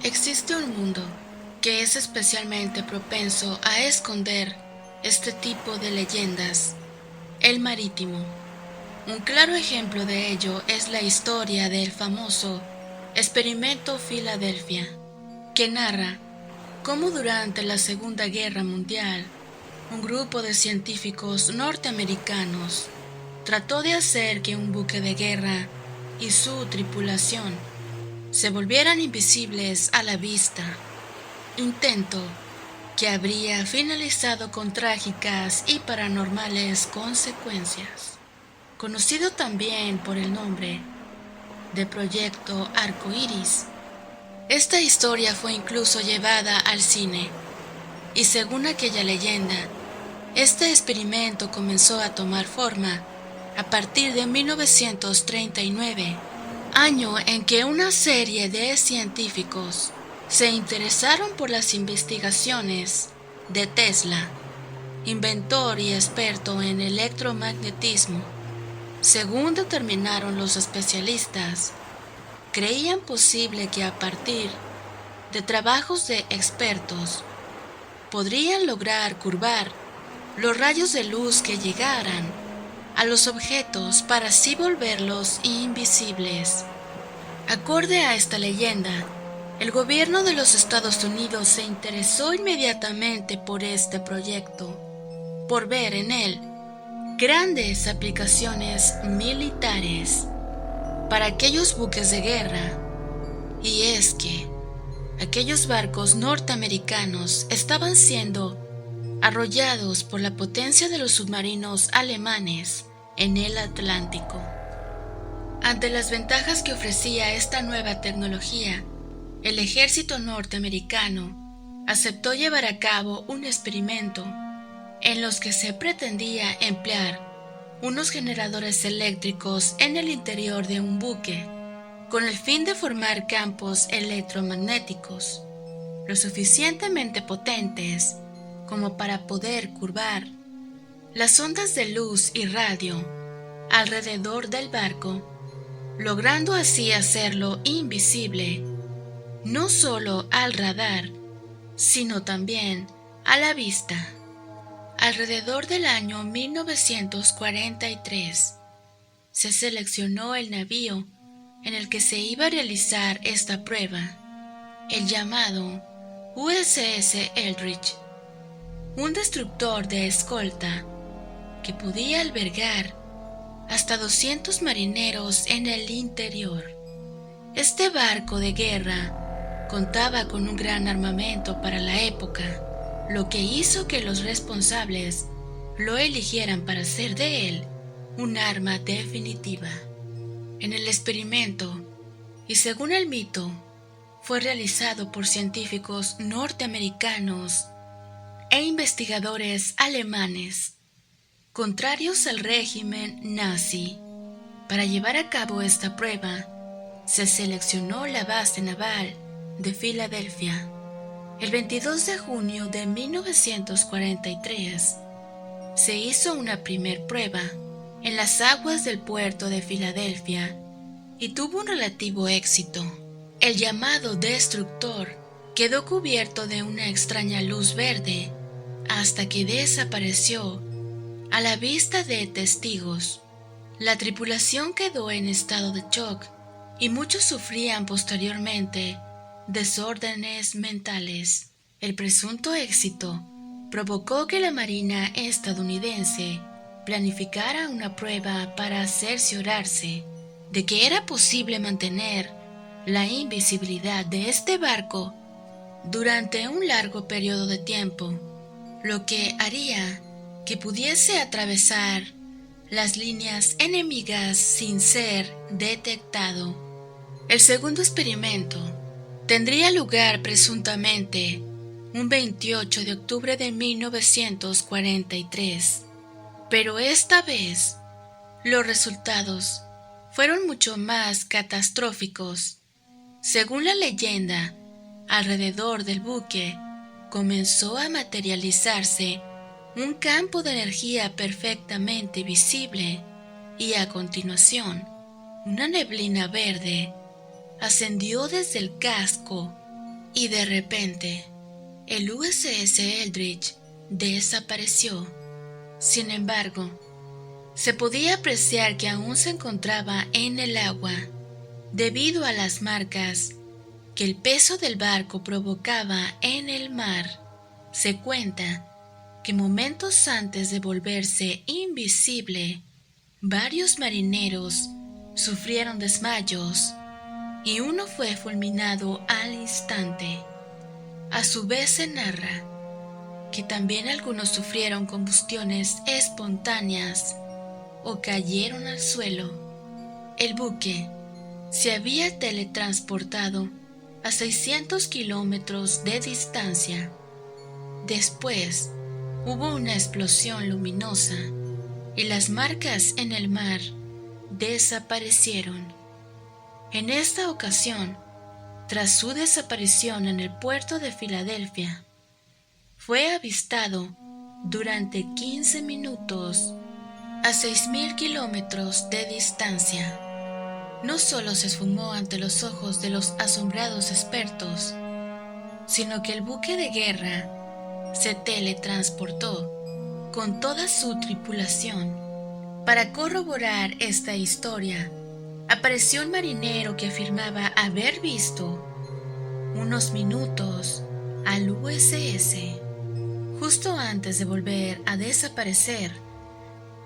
Existe un mundo que es especialmente propenso a esconder este tipo de leyendas, el marítimo. Un claro ejemplo de ello es la historia del famoso Experimento Filadelfia, que narra cómo durante la Segunda Guerra Mundial, un grupo de científicos norteamericanos trató de hacer que un buque de guerra y su tripulación se volvieran invisibles a la vista. Intento que habría finalizado con trágicas y paranormales consecuencias, conocido también por el nombre de Proyecto Arco Iris. Esta historia fue incluso llevada al cine, y según aquella leyenda, este experimento comenzó a tomar forma a partir de 1939, año en que una serie de científicos se interesaron por las investigaciones de Tesla, inventor y experto en electromagnetismo. Según determinaron los especialistas, creían posible que a partir de trabajos de expertos podrían lograr curvar los rayos de luz que llegaran a los objetos para así volverlos invisibles. Acorde a esta leyenda, el gobierno de los Estados Unidos se interesó inmediatamente por este proyecto, por ver en él grandes aplicaciones militares para aquellos buques de guerra. Y es que aquellos barcos norteamericanos estaban siendo arrollados por la potencia de los submarinos alemanes en el Atlántico. Ante las ventajas que ofrecía esta nueva tecnología, el ejército norteamericano aceptó llevar a cabo un experimento en los que se pretendía emplear unos generadores eléctricos en el interior de un buque con el fin de formar campos electromagnéticos lo suficientemente potentes como para poder curvar las ondas de luz y radio alrededor del barco, logrando así hacerlo invisible no solo al radar, sino también a la vista. Alrededor del año 1943 se seleccionó el navío en el que se iba a realizar esta prueba, el llamado USS Eldridge, un destructor de escolta que podía albergar hasta 200 marineros en el interior. Este barco de guerra contaba con un gran armamento para la época, lo que hizo que los responsables lo eligieran para hacer de él un arma definitiva. En el experimento, y según el mito, fue realizado por científicos norteamericanos e investigadores alemanes, contrarios al régimen nazi. Para llevar a cabo esta prueba, se seleccionó la base naval de Filadelfia. El 22 de junio de 1943 se hizo una primer prueba en las aguas del puerto de Filadelfia y tuvo un relativo éxito. El llamado destructor quedó cubierto de una extraña luz verde hasta que desapareció a la vista de testigos. La tripulación quedó en estado de shock y muchos sufrían posteriormente desórdenes mentales. El presunto éxito provocó que la Marina estadounidense planificara una prueba para cerciorarse de que era posible mantener la invisibilidad de este barco durante un largo periodo de tiempo, lo que haría que pudiese atravesar las líneas enemigas sin ser detectado. El segundo experimento tendría lugar presuntamente un 28 de octubre de 1943, pero esta vez los resultados fueron mucho más catastróficos. Según la leyenda, alrededor del buque comenzó a materializarse un campo de energía perfectamente visible y a continuación una neblina verde ascendió desde el casco Y de repente, el USS Eldridge desapareció. Sin embargo, se podía apreciar que aún se encontraba en el agua, debido a las marcas que el peso del barco provocaba en el mar. Se cuenta que momentos antes de volverse invisible, varios marineros sufrieron desmayos y uno fue fulminado al instante. A su vez se narra que también algunos sufrieron combustiones espontáneas o cayeron al suelo. El buque se había teletransportado a 600 kilómetros de distancia. Después hubo una explosión luminosa y las marcas en el mar desaparecieron. En esta ocasión, tras su desaparición en el puerto de Filadelfia, fue avistado durante 15 minutos a 6.000 kilómetros de distancia. No solo se esfumó ante los ojos de los asombrados expertos, sino que el buque de guerra se teletransportó con toda su tripulación. Para corroborar esta historia, apareció un marinero que afirmaba haber visto unos minutos al USS justo antes de volver a desaparecer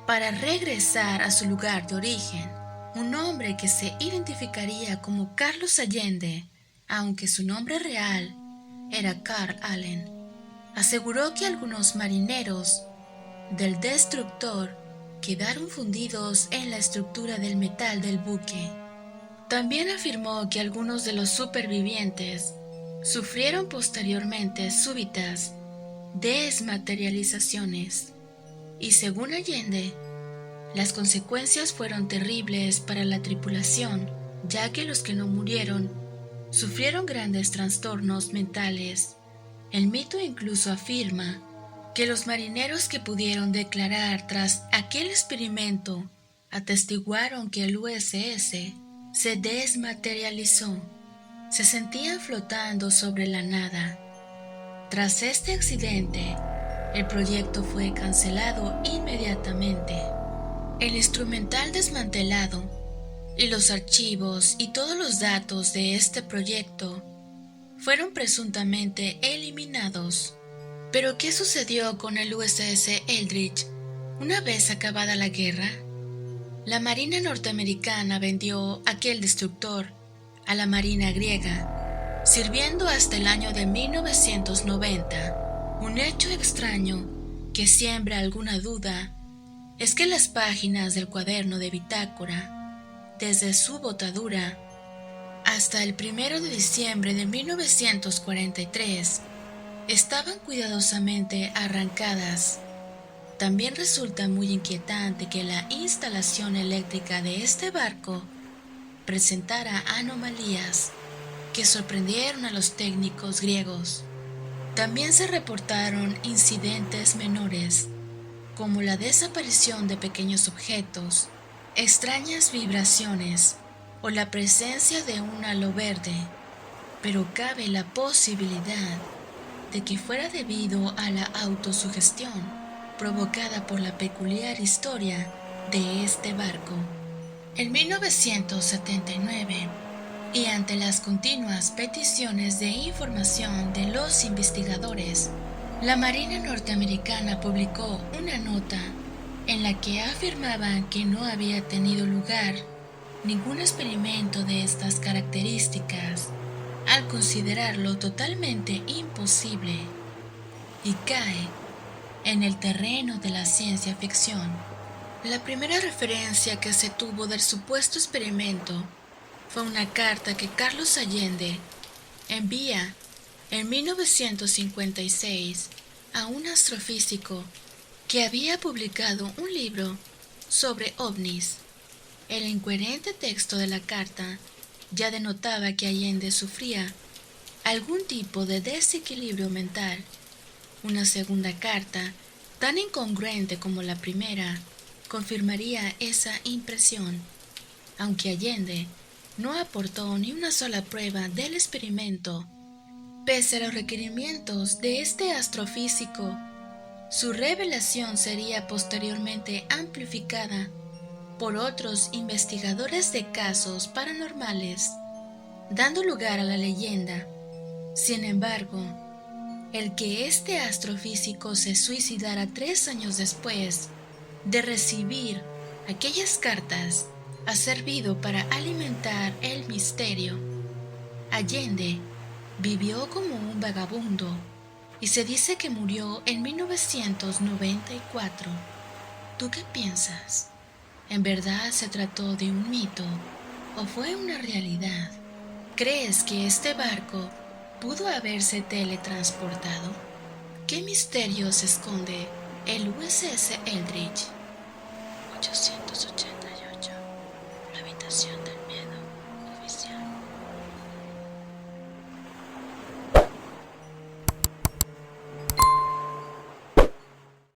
para regresar a su lugar de origen. Un hombre que se identificaría como Carlos Allende, aunque su nombre real era Carl Allen, aseguró que algunos marineros del destructor quedaron fundidos en la estructura del metal del buque. También afirmó que algunos de los supervivientes sufrieron posteriormente súbitas desmaterializaciones y, según Allende, las consecuencias fueron terribles para la tripulación, ya que los que no murieron sufrieron grandes trastornos mentales. El mito incluso afirma que los marineros que pudieron declarar tras aquel experimento atestiguaron que el USS se desmaterializó. Se sentían flotando sobre la nada. Tras este accidente, el proyecto fue cancelado inmediatamente. El instrumental desmantelado y los archivos y todos los datos de este proyecto fueron presuntamente eliminados. ¿Pero qué sucedió con el USS Eldridge una vez acabada la guerra? La Marina norteamericana vendió aquel destructor a la Marina griega, sirviendo hasta el año de 1990. Un hecho extraño que siembra alguna duda es que las páginas del cuaderno de bitácora, desde su botadura hasta el 1 de diciembre de 1943, estaban cuidadosamente arrancadas. También resulta muy inquietante que la instalación eléctrica de este barco presentara anomalías que sorprendieron a los técnicos griegos. También se reportaron incidentes menores, como la desaparición de pequeños objetos, extrañas vibraciones o la presencia de un halo verde, pero cabe la posibilidad de que fuera debido a la autosugestión provocada por la peculiar historia de este barco. En 1979, y ante las continuas peticiones de información de los investigadores, la Marina norteamericana publicó una nota en la que afirmaban que no había tenido lugar ningún experimento de estas características, al considerarlo totalmente imposible, y cae en el terreno de la ciencia ficción. La primera referencia que se tuvo del supuesto experimento fue una carta que Carlos Allende envía en 1956 a un astrofísico que había publicado un libro sobre ovnis. El incoherente texto de la carta ya denotaba que Allende sufría algún tipo de desequilibrio mental. Una segunda carta, tan incongruente como la primera, confirmaría esa impresión, aunque Allende no aportó ni una sola prueba del experimento. Pese a los requerimientos de este astrofísico, su revelación sería posteriormente amplificada por otros investigadores de casos paranormales, dando lugar a la leyenda. Sin embargo, el que este astrofísico se suicidara 3 años después de recibir aquellas cartas ha servido para alimentar el misterio. Allende vivió como un vagabundo y se dice que murió en 1994. ¿Tú qué piensas? ¿En verdad se trató de un mito o fue una realidad? ¿Crees que este barco pudo haberse teletransportado? ¿Qué misterios esconde el USS Eldridge? 888, la habitación del miedo.